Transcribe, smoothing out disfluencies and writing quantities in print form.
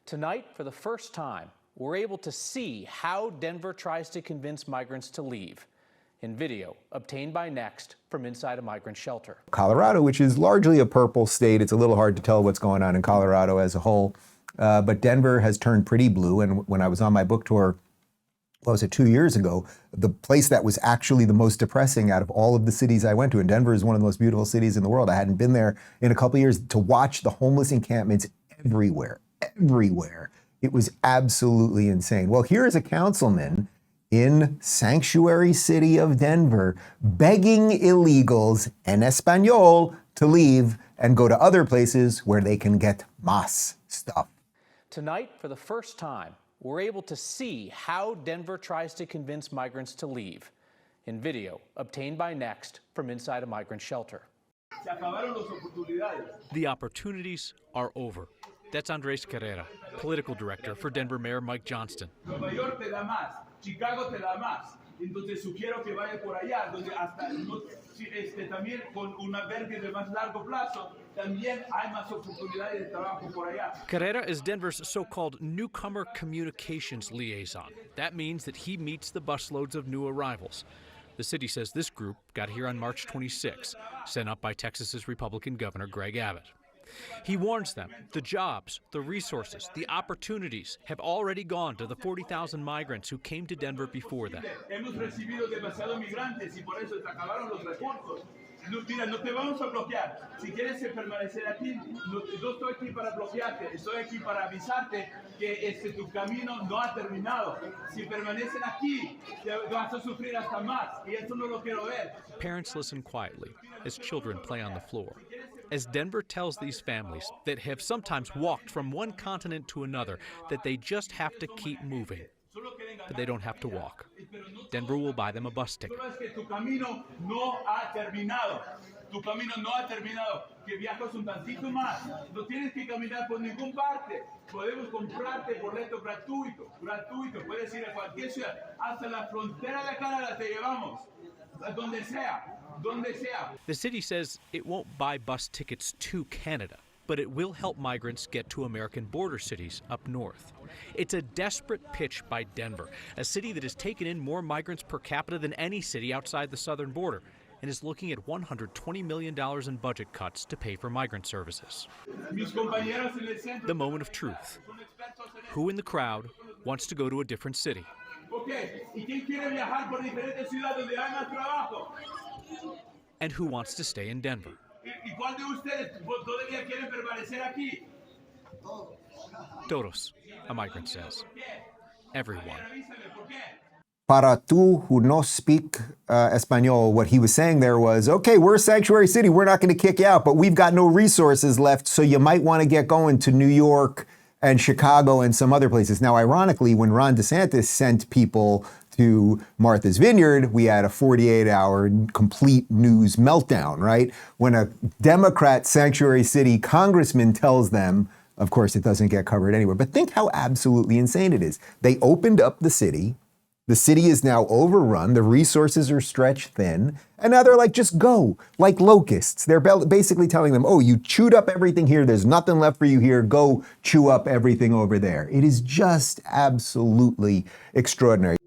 Tonight, for the first time, we're able to see how Denver tries to convince migrants to leave in video obtained by Next from inside a migrant shelter. Colorado, which is largely a purple state, it's a little hard to tell what's going on in Colorado as a whole, but Denver has turned pretty blue. And when I was on my book tour, what was it, 2 years ago, the place that was actually the most depressing out of all of the cities I went to, and Denver is one of the most beautiful cities in the world. I hadn't been there in a couple of years, to watch the homeless encampments everywhere. It was absolutely insane. Well, here is a councilman in sanctuary city of Denver begging illegals en español to leave and go to other places where they can get más stuff. Tonight, for the first time, we're able to see how Denver tries to convince migrants to leave in video obtained by Next from inside a migrant shelter. The opportunities are over. That's Andrés Carrera, political director for Denver Mayor Mike Johnston. Nueva York te da más, Chicago te da más. Entonces sugiero que vaya por allá, donde hasta también con un albergue de más largo plazo, también hay más oportunidades de trabajo por allá. Carrera is Denver's so-called newcomer communications liaison. That means that he meets the busloads of new arrivals. The city says this group got here on March 26, sent up by Texas's Republican Governor Greg Abbott. He warns them the jobs, the resources, the opportunities have already gone to the 40,000 migrants who came to Denver before them. Hemos recibido demasiados migrantes y por eso se acabaron los recursos. Mira, no te vamos a bloquear. Si quieres permanecer aquí, no estoy aquí para bloquearte, estoy aquí para avisarte que tu camino no ha terminado. Si permanecen aquí, vas a sufrir hasta más, y eso no lo quiero ver. Parents listen quietly as children play on the floor, as Denver tells these families that have sometimes walked from one continent to another that they just have to keep moving. But they don't have to walk. Denver will buy them a bus ticket. Tu camino no ha terminado. Tu camino no ha terminado. Que viajas un tantito más. No tienes que caminar por ningún parte. Podemos comprarte boleto gratuito. Puedes ir a cualquier ciudad. Hasta la frontera de Canadá te llevamos. Donde sea. The city says it won't buy bus tickets to Canada, but it will help migrants get to American border cities up north. It's a desperate pitch by Denver, a city that has taken in more migrants per capita than any city outside the southern border, and is looking at $120 million in budget cuts to pay for migrant services. The moment of truth. Who in the crowd wants to go to a different city? And who wants to stay in Denver? Todos, a migrant says. Everyone. Para tú who no speak español, what he was saying there was, okay, we're a sanctuary city, we're not going to kick you out, but we've got no resources left, so you might want to get going to New York and Chicago and some other places. Now, ironically, when Ron DeSantis sent people to Martha's Vineyard, we had a 48-hour complete news meltdown, right? When a Democrat sanctuary city congressman tells them, of course, it doesn't get covered anywhere. But think how absolutely insane it is. They opened up the city. The city is now overrun. The resources are stretched thin. And now they're like, just go, like locusts. They're basically telling them, oh, you chewed up everything here. There's nothing left for you here. Go chew up everything over there. It is just absolutely extraordinary.